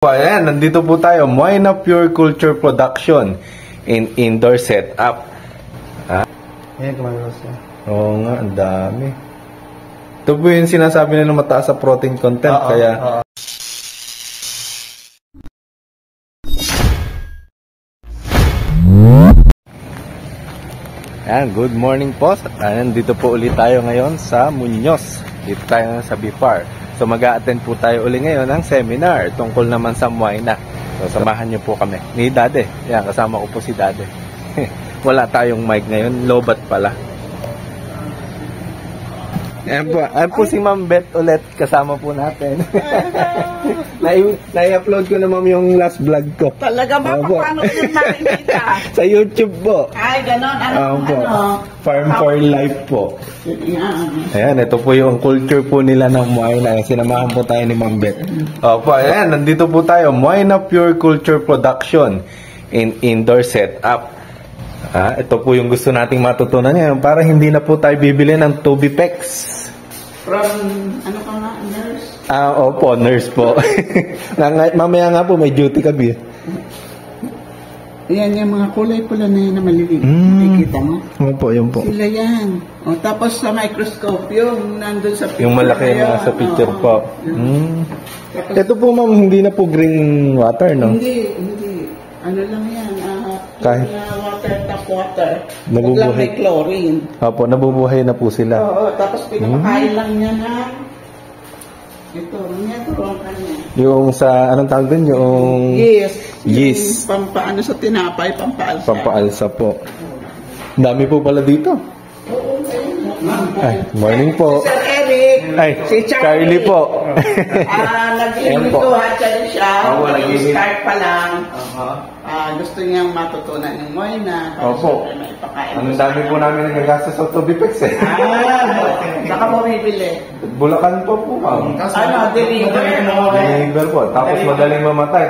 Ayan, nandito po tayo, Moina Pure Culture Production in indoor setup. Ayan, kumalos na. Oo nga, ang dami. Ito po yung sinasabi nila mataas sa protein content, kaya... Ayan, good morning po. Ayan, dito po ulit tayo ngayon sa Muñoz. Dito tayo sa BIFAR. So mag-a-attend po tayo uli ngayon ng seminar tungkol naman sa Moina. So samahan niyo po kami ni Dade. Yan, kasama ko po si Dade. Wala tayong mic ngayon, lobat pala. Ayan po si Ma'am Beth ulit, kasama po natin. Na-upload ko na ma'am yung last vlog ko. Talaga ba? Paano yun nakikita? Sa YouTube po. Ay, ganon. Ano? Farm for Life po. Ayan, ito po yung culture po nila ng Moina. Sinamahan po tayo ni Ma'am Beth. Opo, ayan, nandito po tayo. Moina Pure Culture Production in indoor setup. Ito po yung gusto nating matutunan ngayon para hindi na po tayo bibili ng Tubipex. From, ano ka nga, nurse? Opo, nurse po. Mamaya nga po, may duty kami. Yan, yung mga kulay pula na yun na maliliit. Nakikita mo? Opo, yun po. Sila yan. O, tapos sa microscope, yung nandun sa picture. Yung malaki na sa picture po. Tapos, ito po ma'am, hindi na po green water, no? Hindi. Ano lang yan, kahit water, tap water. Nabubuhay. Huwag lang may chlorine. Opo, nabubuhay na po sila. Oo, tapos pinapakain lang niya na ito, turuan ka niya. Yung sa, anong tawag din? Yung yeast. Yung pampaano sa tinapay, pampaalsa. Pampaalsa po. Dami po pala dito. Oo, ay, morning po. Sir Eric. Ay, Si Charlie po. Nag-iimituhan siya. Oo, nag-iimit. Start pa lang. Gusto niyang matutunan ng Moina. Opo. Ang dami po namin nagagastos sa Tubipex eh. Saka mo bibili. Bulacan po po ma'am. Deliver po. Tapos madaling mamatay.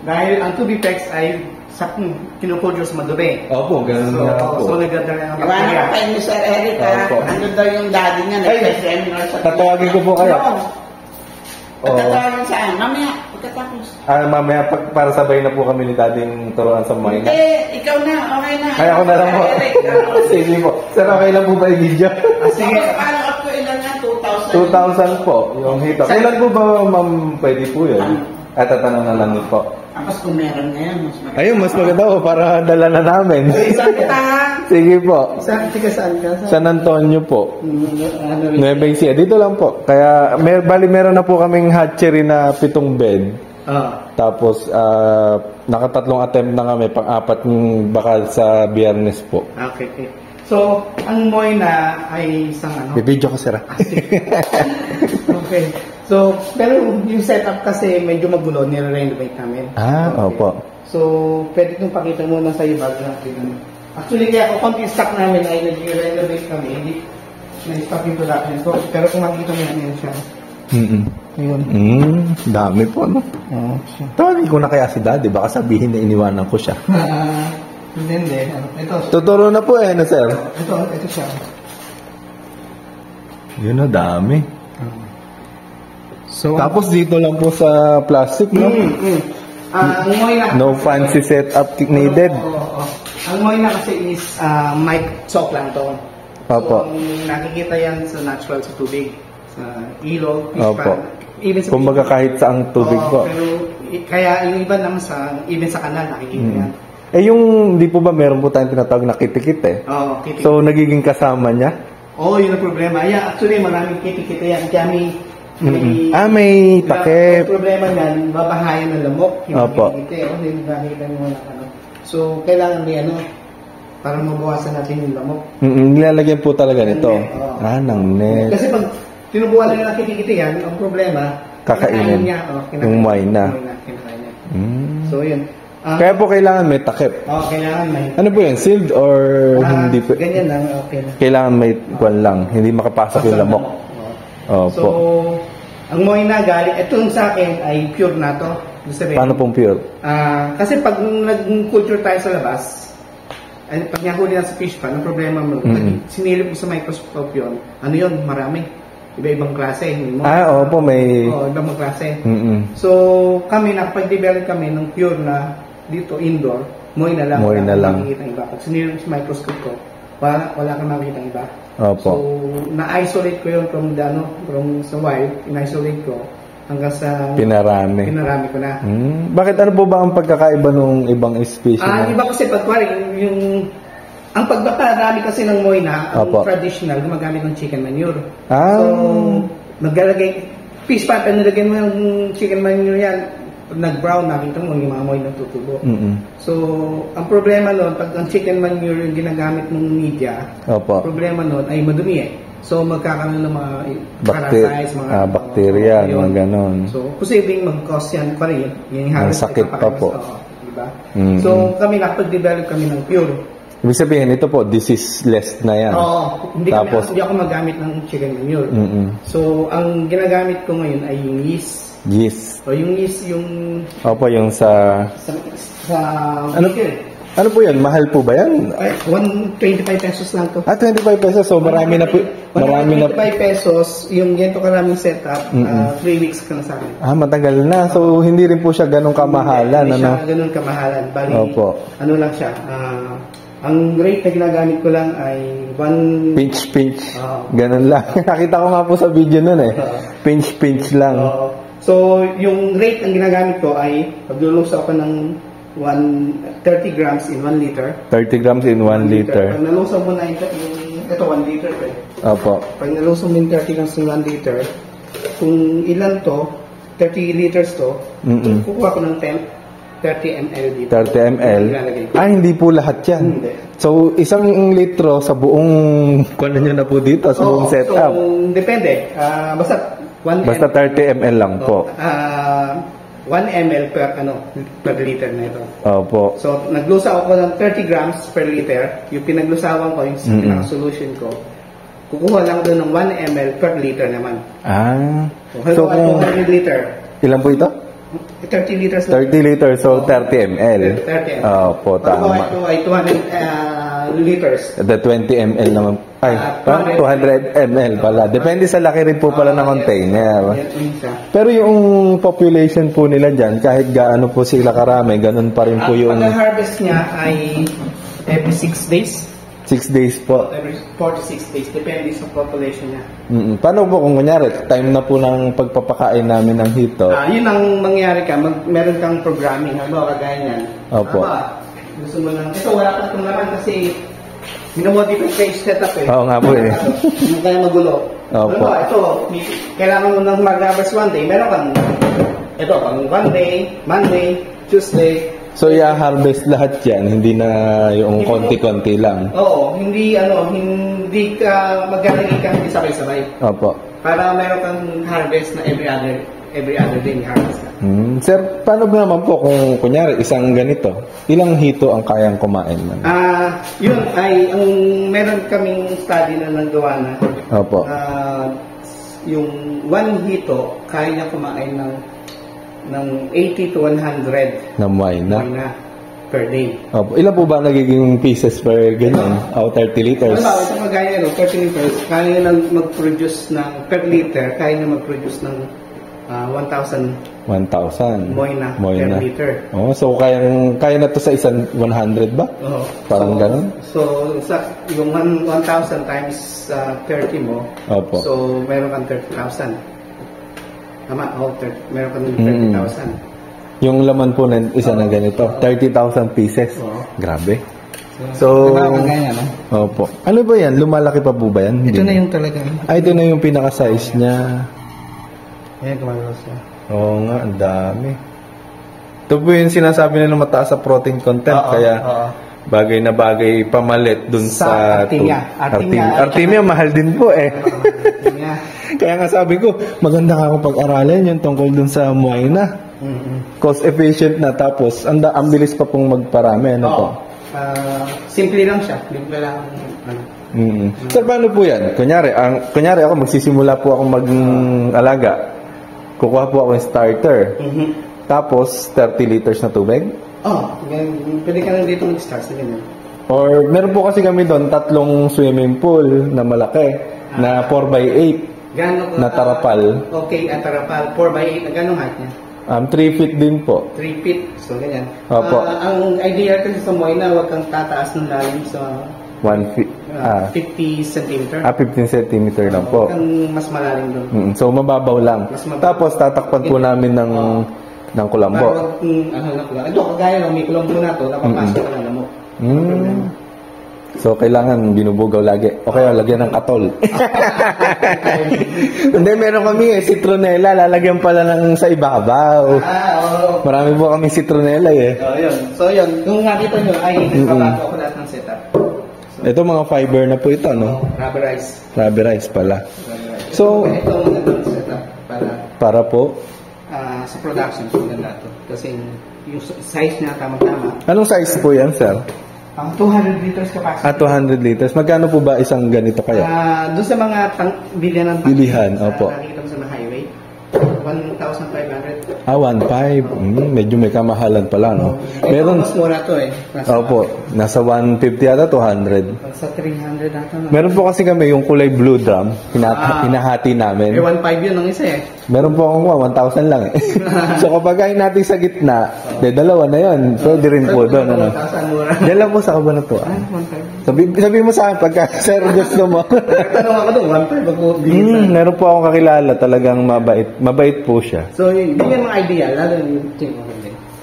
Dahil ang Tubipex ay kinuproduce madumi. Opo, ganun na po. So, nagdadala ng Iwanan ko kayo ni Sir Eric ano daw yung daddy niya nag-seminar sa tatawagin ko po kayo. Tatawagin saan? Mamaya, pagkatapos. Mamaya para sabay na po kami ni Dading turuan sa Moina. Ikaw na, okay na. Ay, ako na lang po. Sige po. Sir, okay lang po ba yung video? Sige. Paano ako ilan na? 2,000 po yung hito. Kailan po ba ma'am pwede po yun? At tatanong na lang po. Tapos kung meron ngayon, mas maganda. Ayun, mas maganda po para dala na namin. Saan kita? Sige po. Saan ka? San Antonio po. Nueva Ecija. Dito lang po. Kaya meron na po kaming hatchery na 7 bed. Tapos nakatatlong attempt na kami, pang-apat ng bakal sa Biyernes po. Okay. So, ang Moina ay isang ano? Bibidyo ko sir. Okay. So, pero yung setup kasi medyo magulo, nire-renovate namin. Opo. So, pwede itong pakita muna sa iba. Actually, kaya ako konti stock namin ay nag-renovate kami. Hindi na-stock yung production. So, pero kung makikita mo yan siya. Ayun. Dami po, no? Tawagin ko na kaya si Daddy. Baka sabihin na iniwanan ko siya. Hindi. Ito. Tuturo na po eh, no, sir? Ito siya. Yun na, dami. So, tapos dito lang po sa plastic, no? No fancy setup needed. Ang Moina kasi is mic soak lang to. Opo. So, nakikita yan sa natural sa tubig. Sa ilog, opo. Even sa kumbaga kahit saang tubig po. Pero kaya yung iba naman even sa kanal nakikita yan. Yung di po ba meron po tayong tinatawag na kitikit eh? Oo, kitikit. So nagiging kasama niya? Yun ang problema. Actually maraming kitikit yan. Kaya may takip. Ang problema yan, babahayan ng lamok. Opo. Yung nakikita mo na ano. So, kailangan may para mabawasan natin yung lamok. Nilalagyan po talaga nito. Ng net. Kasi pag tinubuhan na ng kitikit yan, ang problema, kakainin niya. Yung Moina. So, yun. Kaya po kailangan may takip. Kailangan may. Ano po yun? Sealed or hindi po? Ganyan lang, okay lang. Kailangan may kwan lang. Hindi makapasok yung lamok. Opo. So, ang Moina galing, itong sa akin ay pure na to. Paano pong pure? Kasi pag nag-culture tayo sa labas, pag nahuli na sa fish pan, ang problema mo, sinilip mo sa microscope yun, marami. iba-ibang klase. Opo, may... Oo, ibang klase. Mm-mm. So, kami, nakapag-develop kami ng pure na dito, indoor, moy na lang. Moy na lang. Makikita iba. Pag sinira sa microscope ko, wala kang makikita iba. Opo. So, na-isolate ko yun from sa wild, in-isolate ko hanggang sa... Pinarami ko na. Bakit ano po ba ang pagkakaiba ng ibang species? Iba kasi pagkwari, ang pagbakarami kasi ng moy na, ang Opo. traditional, gumagamit ng chicken manure. Ah. So, naglalagay, fish pot, nilagyan mo yung chicken manure yan, pag nag-brown, nakita mo yung mga moy natutubo. So, ang problema nun, pag ang chicken manure yung ginagamit ng media, Opo. problema nun ay madumi eh. So, magkakaroon ng mga parasites, mga bacteria, yun. mga ganon. So, posibleng mag-cause yan pa rin. Yung Ang sakit pa po. Diba? So, kami nakapag-develop kami ng pure. Ibig sabihin, ito po, disease-less na yan. Oo. Hindi ako magamit ng chicken manure. So, ang ginagamit ko ngayon ay yung yeast. Yeast. O yung yeast, yung... Opo, yung sa ano po yan? Mahal po ba yan? Ay, 125 pesos lang to. 25 pesos. So, marami na po. 125 pesos, yung ganito karaming setup, 3 weeks ka na sa akin. Matagal na. So, hindi rin po siya ganun kamahalan. Hindi siya ganun kamahalan. Bali, Opo. ano lang siya, ang rate na ginagamit ko lang ay 1... Pinch. Ganun lang. Nakita ko nga po sa video nun eh. Pinch lang. So, yung rate ang ginagamit ko ay paglulusaw ko ng 30 grams in 1 liter. 30 grams in 1 liter. Pag nalusaw mo na ito 1 liter pa eh. Opo. Pag nalusaw mo yung 30 grams in 1 liter, kung ilan to, 30 liters to, kukuha ko ng 30 ml dito. 30 ml? Hindi po lahat yan. Hindi. So, isang litro sa buong, kung nyo na po dito, sa buong setup. So, depende. Basta 30 ml lang po. 1 ml per liter na ito. Opo. So, naglusaw ako ng 30 grams per liter. Yung pinaglusawan ko, yung pinaka-solution ko, kukuha lang doon ng 1 ml per liter naman. So, 200 liter. Ilan po ito? 30 liters. 30 liters, so 30 ml. 30 ml. Opo, tama. Ito ay 200 liters. The 20 ml naman. 200 ml pala. Depende sa laki rin po pala ng container. Pero yung population po nila dyan, kahit gaano po sila karami, ganun pa rin po yung... Ang harvest niya ay every 6 days. 6 days po. Every 4 to 6 days. Depende sa population niya. Paano po kung kunyari, time na po ng pagpapakain namin ng hito? Yun ang mangyari ka. Meron kang programming. Kagaya niyan. Opo. Gusto mo lang. Ito, wala pa itong laman kasi minamodify yung setup eh. Oo nga po eh. Hindi kaya magulo. Opo. Ito, kailangan mo nang mag-harvest one day. Meron kang, ito, pang one day, Monday, Tuesday. So, i-harvest lahat yan, hindi na yung konti-konti lang. Oo, hindi ka maglalagay ka hindi sabay-sabay. Opo. Para meron kang harvest na every other day may harvest ka. Sir, paano ba naman po kung kunyari isang ganito, ilang hito ang kayang kumain man? Yun ay, ang meron kaming study na nagawa na. Opo. Yung 1 hito, kaya niya kumain ng 80 to 100 na wine na per day. Opo. Ilan po ba nagiging pieces per ganyan? 30 liters? Ano ba? Ito magaya 30 liters. Kaya na mag-produce per liter, kaya na mag-produce ng 1,000 moy na per liter. So kaya na to sa isang 100 ba? Oo. Parang ganun? So, yung 1,000 times 30 mo, Opo. so meron kang 30,000. Tama, meron kang 30,000. Yung laman po ng isa ng ganito, 30,000 pieces. Grabe. So, ganyan, no? Opo. Ano ba yan? Lumalaki pa po ba yan? Ito na yung talaga. Ito na yung pinaka-size niya. Ayan, kumalos siya. Oo nga, ang dami. Ito po yung sinasabi na mataas sa protein content. Kaya bagay na bagay pamalit dun sa Artemia. Artemia, mahal din po eh. Kaya nga sabi ko, maganda ka akong pag-aralan yung tungkol dun sa muay na. Cost efficient na, tapos ang bilis pa pong magparami. Ano po? Simple lang siya. Simple lang. Sir, paano po yan? Kunyari ako, magsisimula po ako mag-alaga. Kukuha po ako yung starter. Tapos, 30 liters na tubig? Pwede ka lang dito mag-start sa ganyan. Or, meron po kasi kami doon 3 swimming pool na malaki, na 4x8. Gano'n na tarapal. Okay, tarapal. 4x8. Gano'ng height niya? 3 feet din po. 3 feet. So, ganyan. Opo. Ang idea kasi sa Moyna, huwag kang tataas ng lalim sa 1 feet. 50 cm. 15 centimeter lang po. Huwag kang mas malalim doon. So, mababaw lang. Tapos, tatakpan po namin ng kulambo. Para huwag, ito, kagaya ng may kulambo na ito, napapasok ka ng lamok. So, kailangan binubugaw lagi. O kaya, lagyan ng katol. Hindi, meron kami citronella. Lalagyan pala ng sa ibabaw. Oo. Marami po kami citronella Yun. So, yun. Kung nakita nyo, ay nagpabago ako lahat ng setup. Ito, mga fiber na po ito, no? Rubberized. Rubberized pala. So, ito ang magandang setup para po? Sa production, maganda ito. Kasi yung size niya, tama-tama. Anong size po yan, sir? 200 liters capacity. 200 liters. Magkano po ba isang ganito kaya? Doon sa mga bilihan ng bilihan, opo. Nakikita mo sa mga highway, 1,500. 1,500. Medyo may kamahalan pala, no? Meron, mas mura to opo, nasa 150 ata, 200. Sa 300 ata. Meron po kasi kami yung kulay blue drum, hinahati namin. 1,500 yun ang isa Meron po akong 1,000 lang So kapag natin sa gitna, dalawa na yun. Pwede rin po doon. Ano? Diyan lang po sa Cabanatuan. Sabi mo sa akin, pagka sir gusto mo. Tanong ako doon, 1,500. Meron po akong kakilala, talagang mabait. Mabait po siya. So, hindi yan mga idea, lalo yung team mo.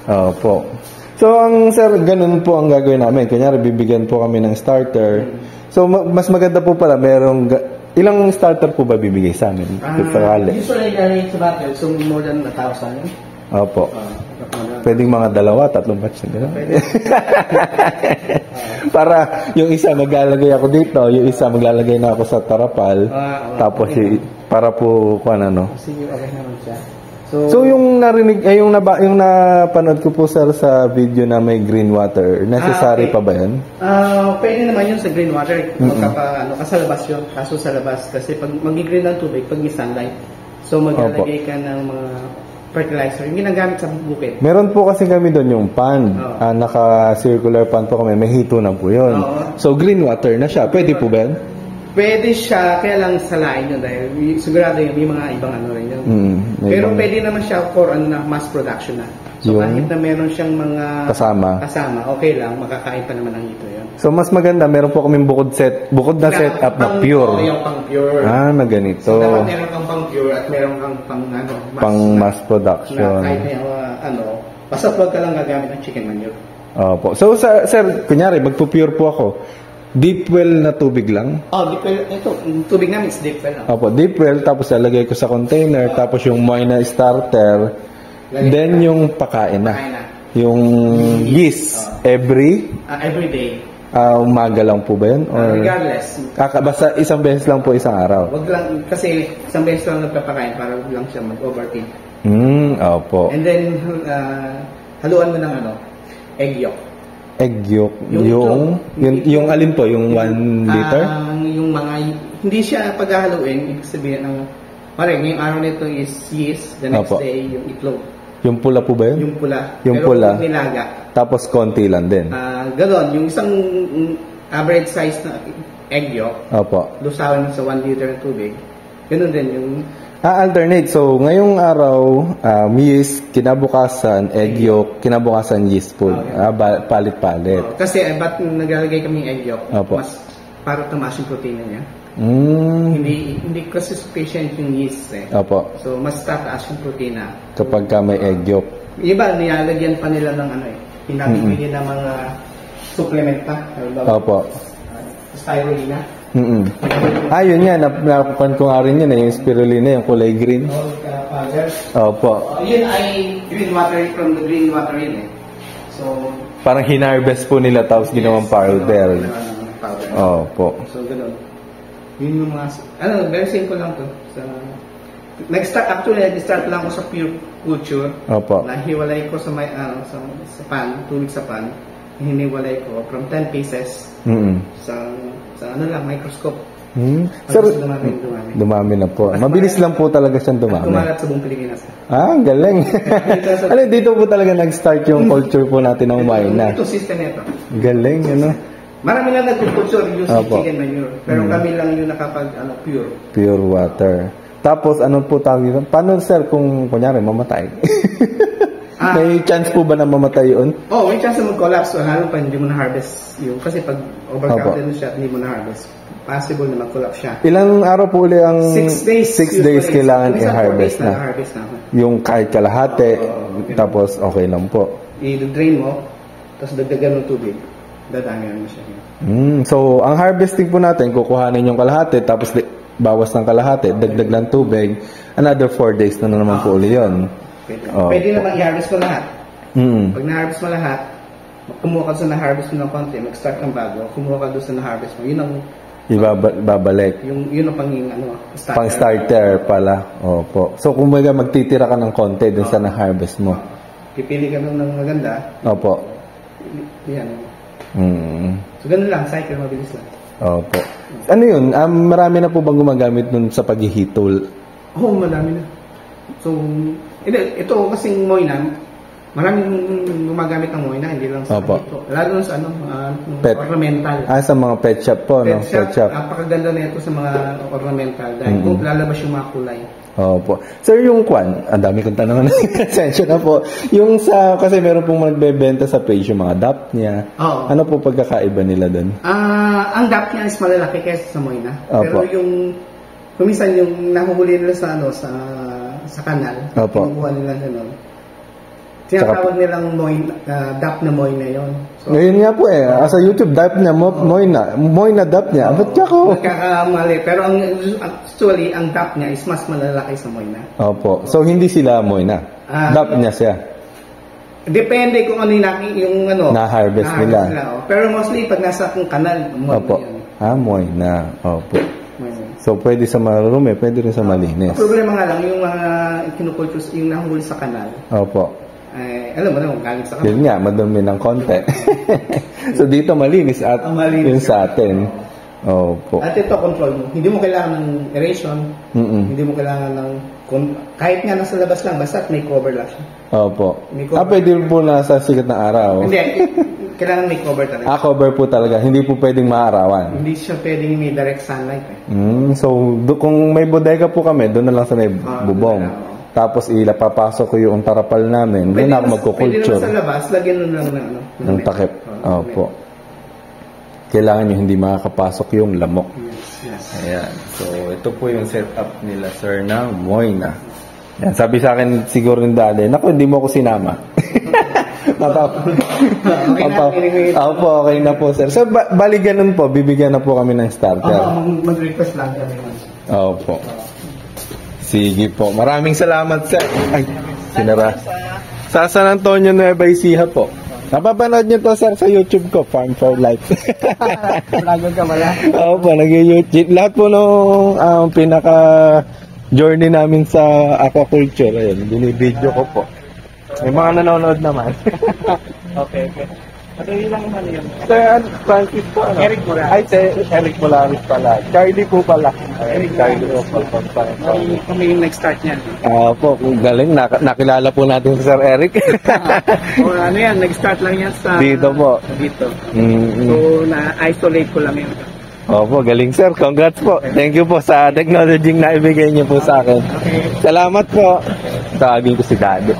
Opo. So, sir, ganun po ang gagawin namin. Kunyari, bibigyan po kami ng starter. So, mas maganda po pala, ilang starter po ba bibigay sa amin? Usually, sa battle, so more than 1,000. Opo. Pwedeng mga 2, 3 batch na gano'n. Para yung isa maglalagay ako dito, yung isa maglalagay na ako sa tarapal. Tapos para po kung ano. Sige, okay naman siya. So yung narinig yung napanood ko po sir sa video na may green water, necessary pa ba 'yan? Pwede naman 'yun sa green water. Sa labas 'yun. Kaso sa labas kasi pag magi-green ng tubig pag may sunlight. So maglalagay ka ng mga fertilizer, yung ginagamit sa bukid. Meron po kasi kami doon yung pan. Naka-circular pan po kami. May hito na po yun. So, green water na siya. Pwede po ba yan? Pwede siya, kaya lang salain yun dahil sigurado yun, may mga ibang ano rin yun. Pero pwede naman siya for mass production na. So, kahit na meron siyang mga kasama, okay lang, makakain pa naman ang ito yun. So, mas maganda, meron po kaming bukod na setup na pure. Yung pang pure. Na ganito. So, dapat meron kang pang pure at meron kang pang mass production. Na kahit may basta huwag ka lang gagamit ng chicken manure. Opo. So, sir, kunyari, magpo-pure po ako. Deep well na tubig lang? Deep well. Ito, tubig namin is deep well. Opo, deep well, tapos lalagay ko sa container, tapos yung Moyna starter, then yung pakain na. Yung yeast, every day. Umaga lang po ba yun? Regardless. Basta isang beses lang po isang araw? Wag lang, kasi isang beses lang nagpapakain para wag lang siya mag-overfeed. Opo. And then, haluan mo ng egg yolk. Egg yolk? Yung alin po? Yung 1 liter? Yung mga, hindi siya paghahaluin, ibig sabihin ng, ngayong araw nito is yeast, the next day yung itlog. Yung pula po ba yun? Yung pula. Yung pero pula. Nilaga. Tapos konti lang din. Ganon, yung isang average size na egg yolk. Opo. Lusawin mo sa 1 liter ng tubig. Ganon din yung... alternate. So, ngayong araw, yeast, kinabukasan, egg yolk, kinabukasan yeast po. Palit-palit. Kasi, ba't naglalagay kami egg yolk? Opo. Mas, para tumaas yung protein niya. Hindi kasi sufficient yung yeast Opo. So, mas tataas yung protein na. Kapag may egg yolk. Iba, nilalagyan pa nila ng pinabibili ng mga supplement pa. Opo. Spirulina. Yun nga, nakukuhan ko nga rin yun, yung spirulina, yung kulay green. Opo. Yun ay green water from the green water yun So, parang hinarvest po nila tapos ginawang powder. Opo. So, gano'n. Yun yung mga, very simple lang to. Nag-start lang ako sa pure culture. Opo. Nahiwalay ko sa pan, tubig sa pan. Hiniwalay ko from 10 pieces sa microscope. Sir, dumami na po. Mabilis lang po talaga siyang dumami. Kumalat sa buong Pilipinas. Galing. Dito po talaga nag-start yung culture po natin ng Moyna. Ito system nito. Galing, Marami lang nag-culture using chicken manure. Pero kami lang yung nakapag pure. Pure water. Tapos, ano po tawag dito? Paano, sir, kung kunyari mamatay? May chance po ba na mamatay yun? May chance na mag-collapse. Lalo pa hindi mo na-harvest yung... Kasi pag overcrowded na siya, hindi mo na-harvest. Possible na mag-collapse siya. Ilang araw po uli ang... 6 days. 6 days kailangan i-harvest na. Harvest na. Yung kahit kalahati, tapos okay lang po. I-drain mo, tapos dagdagan ng tubig. Dadami mo siya. So, ang harvesting po natin, kukuhanin yung kalahati, tapos bawas ng kalahati, dagdag ng tubig, another 4 days na naman po uli yun. Pwede naman i-harvest mo lahat. Pag na-harvest mo lahat, kumuha ka doon sa na-harvest mo ng konti, mag-start ng bago, kumuha ka doon sa na-harvest mo, yun ang ibabalik. Yun ang starter. Pang-starter pala. Opo. So, kung magtitira ka ng konti dun sa na-harvest mo. Pipili ka ng maganda. Opo. Yan. So, ganun lang. Cycle, mabilis lang. Opo. Ano yun? Marami na po bang gumagamit dun sa paghihitol? Marami na. So, ito kasing Moyna, maraming gumagamit ng Moyna, hindi lang sa ito. Lalo sa ornamental. Sa mga pet shop po, no? Pet shop. Napakaganda na ito sa mga ornamental dahil kung lalabas yung mga kulay. Opo. Sir, yung ang dami kong tanong na sensya na po. Yung kasi meron pong nagbebenta sa page yung mga DAP niya. Ano po pagkakaiba nila doon? Ang DAP niya is malalaki kaysa sa Moyna. Opo. Pero kumisan yung nahuhuli nila sa kanal, kinukuha nila gano'n. Tinatawag nilang DAP na Moyna yun. So, ngayon nga po sa YouTube, DAP niya, Moyna DAP niya. Ba't ako? Nagkakamali. Pero actually, ang DAP niya is mas malalaki sa Moyna. Opo. So, hindi sila Moyna. DAP niya siya. Depende kung ano yung na-harvest nila. Pero mostly, pag nasa kanal, Moyna yun. Moyna. Opo. So, pwede sa marumi, pwede rin sa malinis. Ang problema nga lang, yung mga kinukultus, yung nahuli sa kanal. Opo. Alam mo na, galing sa kanal. Yun nga, madumi ng konti. So, dito malinis at yun sa atin. Opo. At ito, control mo. Hindi mo kailangan ng aeration. Hindi mo kailangan ng... Kahit nga nasa labas lang, basta may cover lang siya. Opo. Pwede po nasa sikat ng araw. Hindi, kailangan may cover talaga. Cover po talaga. Hindi po pwedeng maarawan. Hindi siya pwedeng may direct sunlight. So, kung may bodega po kami, doon na lang sa may bubong. Tapos, papasok ko yung tarapal namin. Doon ako magkukulture. Pwede naman sa labas, lagyan nun lang ng takip. Opo. Kailangan nyo hindi makakapasok yung lamok. Yes. Ayan. So, ito po yung setup nila, sir, ng Moyna. Yan, sabi sa akin siguro yung dali, naku, hindi mo ako sinama. Okay na po, sir. So, bali ganun po, bibigyan na po kami ng starter. Mag-request lang kami. Opo. Sige po. Maraming salamat, sir. Ay, sinara. Sa San Antonio, Nueva Ecija po. Napapanood nyo to, sir, sa YouTube ko, Farm for Life. Vlogger ka pala? Opo, nag-YouTube. Lahat po nung pinaka-journey namin sa aquaculture, ayun, binibideo ko po. May mga nanonood naman. Okay. Madali lang naman yun. Sir, Francis po, ano? Eric Morales. Ay, Eric Morales pala. Charlie po pala. Charlie po pala. Kami yung nag-start niyan. Po, galing. Nakilala po natin si Sir Eric. Ano yan, nag-start lang yan sa... Dito po. Dito. So, na-isolate ko lang yun. Opo, galing sir. Congrats po. Thank you po sa technology na ibigay niyo po sa akin. Okay. Salamat po. Tawagin ko si Daddy.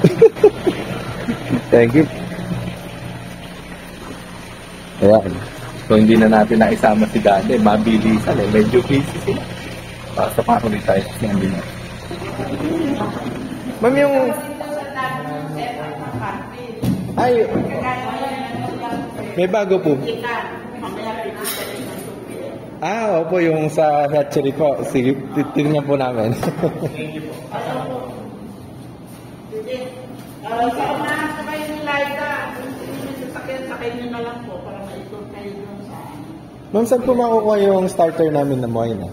Thank you. Ayan. So, hindi na natin naisama si Daddy. Mabilisan eh. Medyo busy sila. Basta pa ulit tayo sa hindi na. Ma'am, yung... Ay, may bago po. Opo, yung sa hatchery po. Sige, titignan po namin. Sa unahan sa kayo ni Laika, sakay nyo na lang po para maikot kayo dun sa... Ma'am, saan po makukuha yung starter namin na Moyna?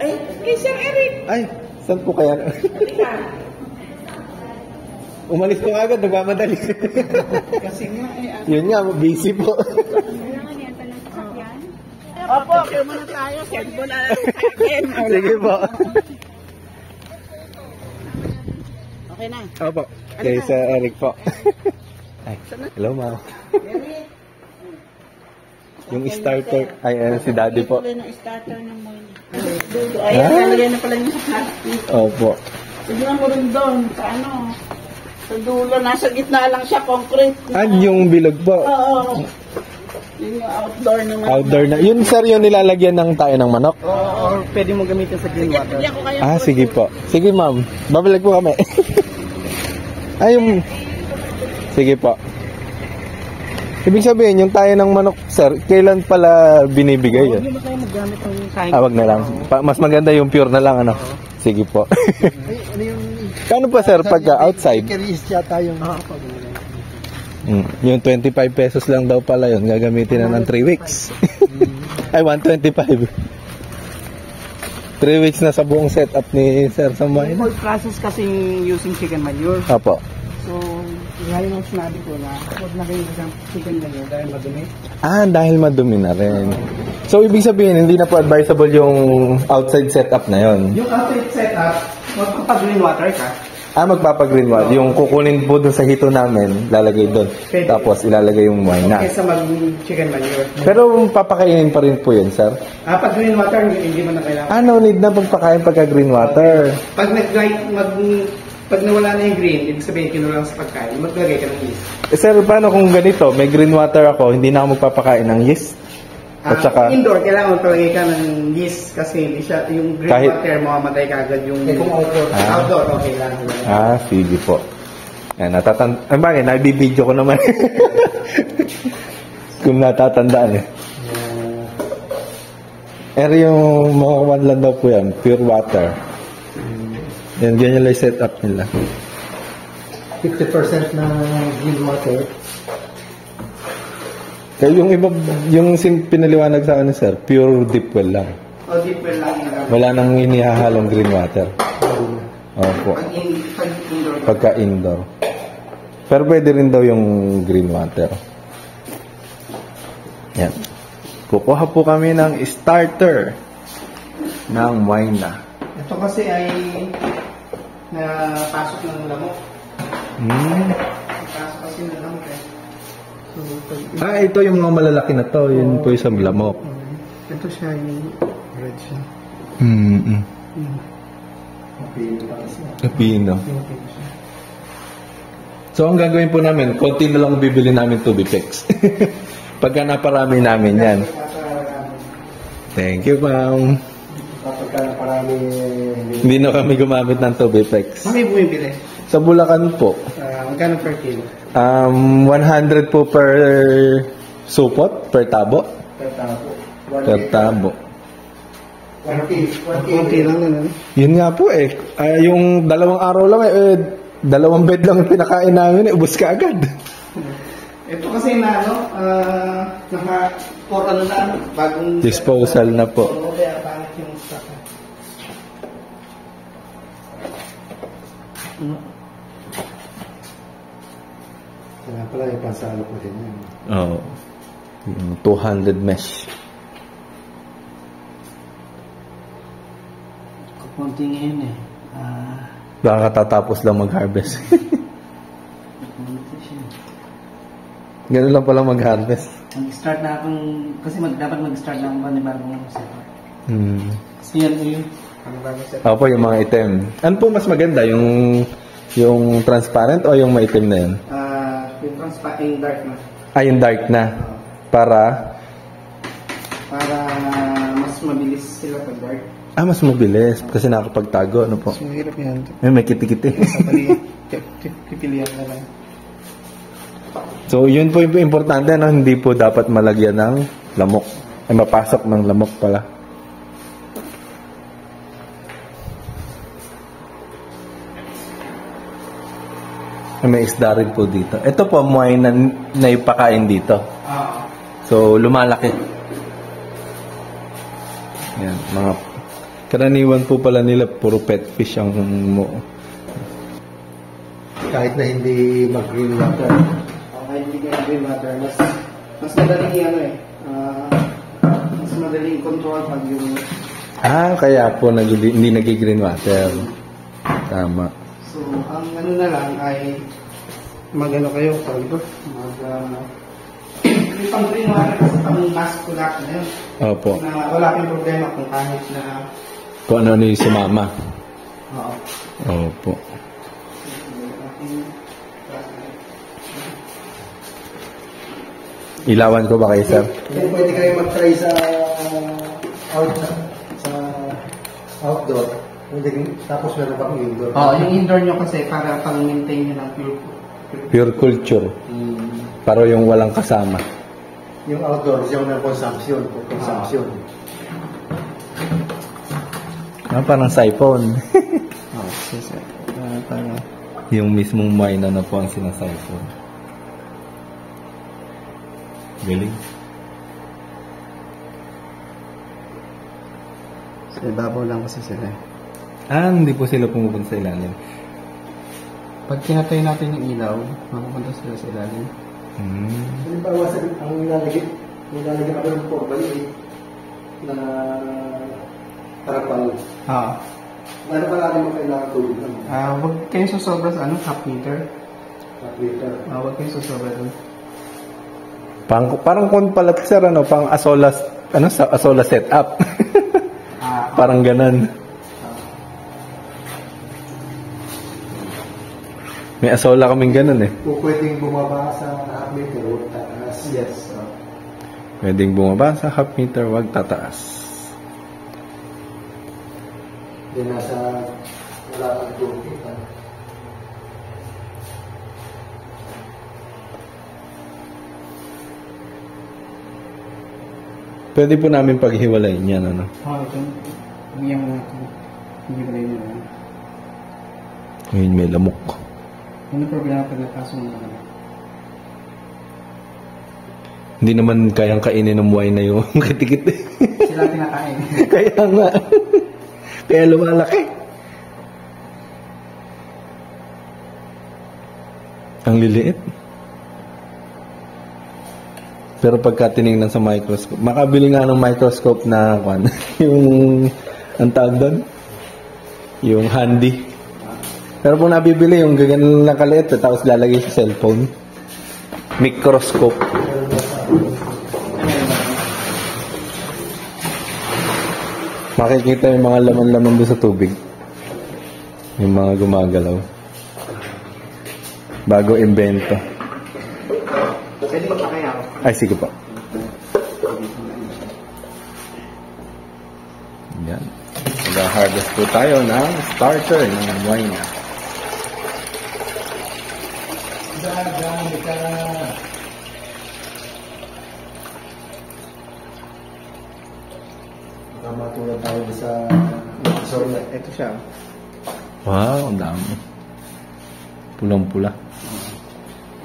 Ay, kay Sir Eric! Ay, saan po kaya? Umalis ko agad, nagmamadali. Kasi nga Yun nga, busy po. Opo, kaya muna tayo. Send mo na akin. Sige po. Okay na. Opo. Kay Sir Eric po. Ay, hello ma'am. Yung starter, ay si daddy po. Ito yung starter ng moina. Ayan, nalagay na pala yung sa plastic. Opo. Tignan mo rin doon, sa ano, sa dulo, nasa gitna lang siya, concrete. Yung bilog po. Oo. Yun yung outdoor naman. Outdoor na. Yun sir, yung nilalagyan ng tayo ng manok. Or pwede mo gamitin sa green water. Bigyan ko kayo. Sige po. Sige ma'am, babalik po kami. Sige po. Ibig sabihin, yung tayo ng manok, sir, kailan pala binibigay Huwag yan? niyo ba kayo maggamit ng kain? Wag na lang. Mas maganda yung pure na lang, ano? Sige po. Ano yung... Kano pa, sir, pagka outside? Carries yata yung... Yung 25 pesos lang daw pala yun. Gagamitin na ng 3 weeks. Ay, 125. 3 weeks na sa buong setup ni Sir Samuel. Whole process kasing using chicken manure. Opo. So, gaya ng sinabi ko na huwag na kayo ng chicken manure dahil madumi. Dahil madumi na rin. So, ibig sabihin, hindi na po advisable yung outside setup na yon. Yung outside setup, magpapag-green water ka. Magpapag-green water. Yung kukunin po dun sa hito namin, lalagay doon. Pwede. Tapos, ilalagay yung wine na. Kaysa mag-chicken manure. Pero, papakainin pa rin po yun, sir. Pag green water, hindi mo na kailangan. No need na pagpakain pagka green water. Pag nawala na yung green, ibig sabihin kinulang sa pagkain, maglagay ka ng yeast. Sir, paano kung ganito, may green water ako, hindi na ako magpapakain ng yeast? At saka, Indoor, kailangan maglagay ka ng yeast kasi hindi siya, yung green water, mamamatay ka agad yung... Kung outdoor. Outdoor, okay lang. Sige po. Bagay, nabibidyo ko naman. Kung natatandaan eh. Pero yung mga one lang daw po yan, pure water. Yan, ganyan lang set up nila. 50% na green water. Kaya yung iba, yung pinaliwanag sa akin, sir, pure deep well lang. Deep well lang. Wala nang inihahalong green water. Opo. Pag-indoor. Pagka indoor. Pero pwede rin daw yung green water. Yan. Kukuha po kami ng starter ng wine na. Ito kasi ay napasok ng lamok. Napasok kasi ng lamok eh. So, ito yung mga malalaki na to. Yun po yung sa lamok. Ito siya yung red siya. Pino. So, ang gagawin po namin, konti na lang bibili namin Tubifex. Pagka naparami namin yan. Thank you, ma'am. Pagka naparami... Hindi na kami gumamit ng Tubifex. Kami bumibili. Sa Bulacan po. Magkano per kilo? 100 po per supot, per tabo. Per tabo. Per tabo. 1 lang naman. Yun nga po eh. Yung 2 araw lang 2 bed lang pinakain namin ubos ka agad. Ito kasi na naka 4 na bagong Disposal na po. Kaya pangit yung stock. Kaya pala yung pansalo ko din yun. Oo. Yung 200 mesh. Kunti ngayon eh. Baka katatapos lang mag-harvest. Kunti siya. Ganun lang pala mag-harvest. Mag-start na akong, kasi dapat mag-start na akong panibagong setup. Kasi yan po yung panibagong setup. Opo, yung mga item. Ano po mas maganda? Yung transparent o yung maitim na yun? Yung transparent, yung dark na. Yung dark na. Para mas mabilis sila pag dark. mas mabilis. Kasi nakakapagtago. Ano po? So, hirap yan. May kiti-kiti. Pipilihan na lang. So, yun po yung importante. No? Hindi po dapat malagyan ng lamok. Mapasok ng lamok pala. May isda rin po dito. Ito po, muay na ipakain dito. So, lumalaki. Yan, mga karaniwan po pala nila, puro pet fish ang Kahit na hindi mag-green water. Kahit hindi green water, mas madaling mas madaling control pag yung... kaya po hindi nag-green water. Tama. So, ang na lang ay mag-ano kayo, Yung pang-green water kasi pang-mass production yun. Opo. Na wala kang problema kung kahit na... Kung ano yung sumama. Oo. Opo. Ilawan ko ba kayo, sir? Pwede kayo mag-try sa outdoor. Tapos meron pa indoor. Oo, yung indoor nyo kasi para pang-maintain nyo ng Pure culture. Para yung walang kasama. Yung outdoor, yung ng consumption. Parang siphon. Oo, sir. Parang... Yung mismong wine na po ang sinasiphon. Galing. Sa ibabaw lang kasi sila. Hindi po sila pumupunta sa ilalim. Pag kinatay natin yung ilaw, mapupunta sila sa ilalim. Halimbawa, ang nilalagyan ako ng porbali na tarapal. Ano pa natin kailangan tubig naman? Huwag kayong susobra sa half meter. Half liter. Huwag kayong susobra doon. Parang kung pala, sir, pang asola setup. Parang ganon. May asola kaming ganon eh. O pwedeng bumaba sa half meter o tataas. Yes. Pwedeng bumaba sa half meter, wag tataas. Yan nasa wala kang tubig. Pwede po namin paghiwalayin yan, ano? Ito. Bigyan mo natin. Hindi ba rin yun? Ngayon may lamok. Ano problema pag napasok mo naman? Hindi naman kayang kainin ng wine na yung kitikit. Sila kinakain. Kaya nga. Kaya lumalaki. Ang liliit. Pero pagka tinignan sa microscope, makabili nga ng microscope na yung ang tawag doon, yung handy. Pero kung nabibili yung ganyan lang kaliit, tapos lalagay sa cellphone, microscope. Makikita yung mga laman-laman doon sa tubig. Yung mga gumagalaw. Bago imbento. Pwede ba kaya? Ay, sige po. Yan. Mag-harvest po tayo ng starter ng wine. Matulad tayo sa Ito siya. Wow, ang dami. Pulang-pula.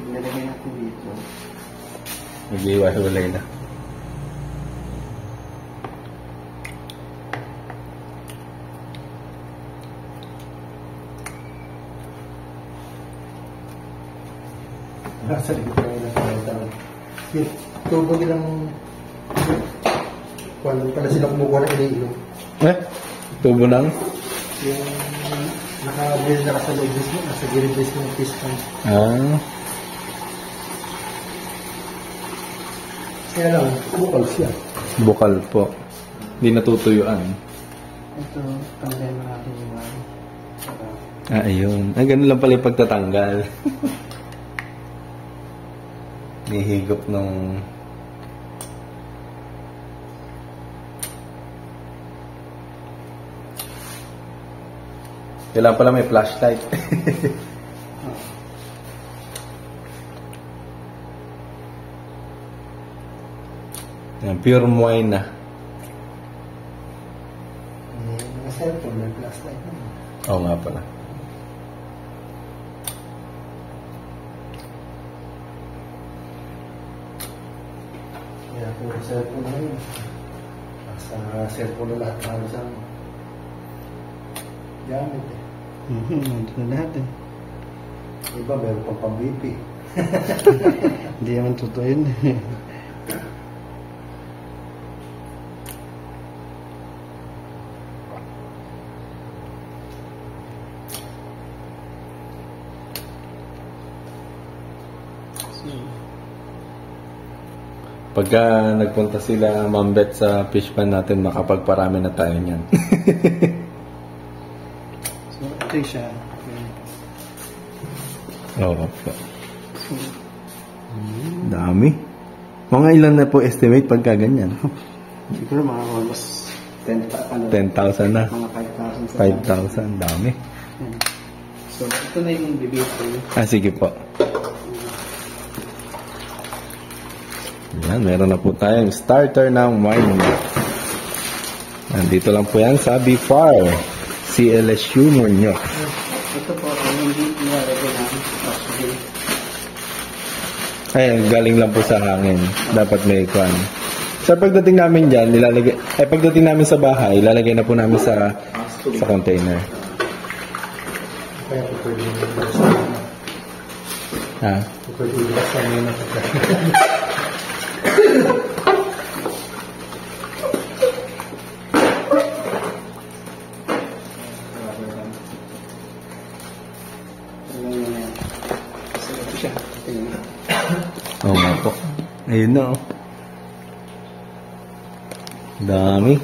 Nilagay natin dito. Nag-iwalay na. nasa likod tayo ng pangalan. Yung tubo nilang kung pala sila kumukuha ng iniinom. Tubo lang? Yung nakabili na sa loob mismo, nasa gilid mismo ng piston. Kaya lang, bukal siya. Bukal po. Hindi natutuyuan. Ito, tanggalin mo natin yung mga. Ayun. Ganun lang pala yung pagtatanggal. Nihigop nung... Kailangan pala may flashlight. Yan, pure wine na. Mga cellphone, may flashlight na. Oo nga pala. Kaya puro cellphone na yun. Sa cellphone na lahat halos ang gamit eh. Ito na lahat eh. Iba meron pang pang-BP. Hindi naman totoo yun. Pagka nagpunta sila Ma'am Beth sa fish pan natin, makapagparami na tayo niyan. So, ito siya. Oo. Dami. Mga ilan na po estimate pagka ganyan? Siguro mga almost 10,000 na. Mga 5,000. 5,000. Dami. So, ito na yung bibig ko. Sige po. Yan, meron na po tayong starter ng wine. Nandito lang po yan sa BFAR. CLSU Muñoz. Ito po, hindi nilalagay namin sa oxygen. Ay, galing lang po sa hangin. Dapat may kwan. So, pagdating namin dyan, pagdating namin sa bahay, ilalagay na po namin sa container. Kaya pwede yung Ha? pwede yung kasama yun ang Oo nga po. Ayun na, oh. Dami.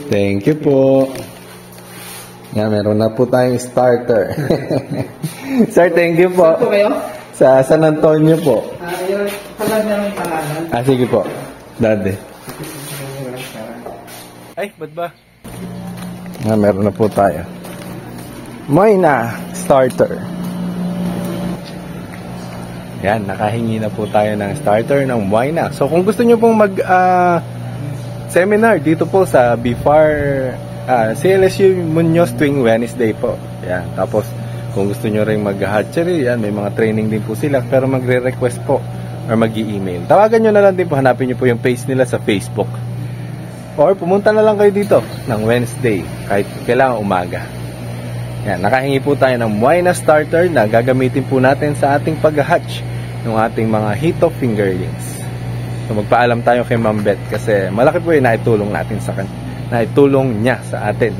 Thank you po. Yan, meron na po tayong starter. Sir, thank you po. Ito kayo? Sa San Antonio po. Yung palag na may pangalan. Sige po. Dati. Ay, ba't ba? Meron na po tayo. Moyna starter. Yan, nakahingi na po tayo ng starter ng Moyna. So kung gusto nyo pong mag seminar dito po sa BFAR CLSU Muñoz tuwing Wednesday po. Yan, tapos kung gusto nyo rin mag-hatchery, yan, may mga training din po sila, pero magre-request po or mag-i-email. Tawagan nyo na lang din po, hanapin nyo po yung page nila sa Facebook. Or pumunta na lang kayo dito ng Wednesday, kahit kailangan umaga. Yan, nakahingi po tayo ng Moyna starter na gagamitin po natin sa ating pag-hatch ng ating mga hito fingerlings. So magpaalam tayo kay Ma'am Beth kasi malaki po yung naitulong natin sa naitulong niya sa atin.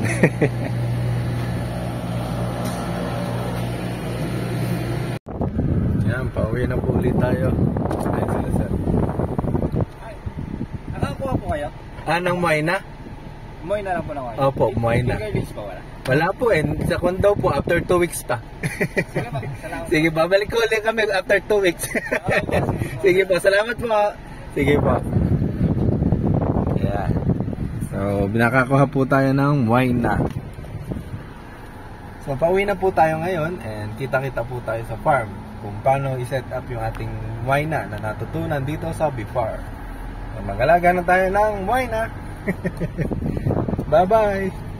Yan, pauwi na po ulit tayo. Ayun sila, sir. Ay, nakakuha po kayo? Ng Moyna? Moyna lang po na kayo? Opo, Moyna. Fingerlings pa wala? Wala po sa condo po after 2 weeks pa. Salamat. Sige, babalik ko ulit kami after 2 weeks. Sige po, salamat po. Sige po. Yeah. So, binakakuha po tayo ng Moyna. So, pauwi na po tayo ngayon and kita-kita po tayo sa farm kung paano i-set up yung ating Moyna na natutunan dito sa BFAR. So, mag-alaga na tayo ng Moyna. Bye-bye!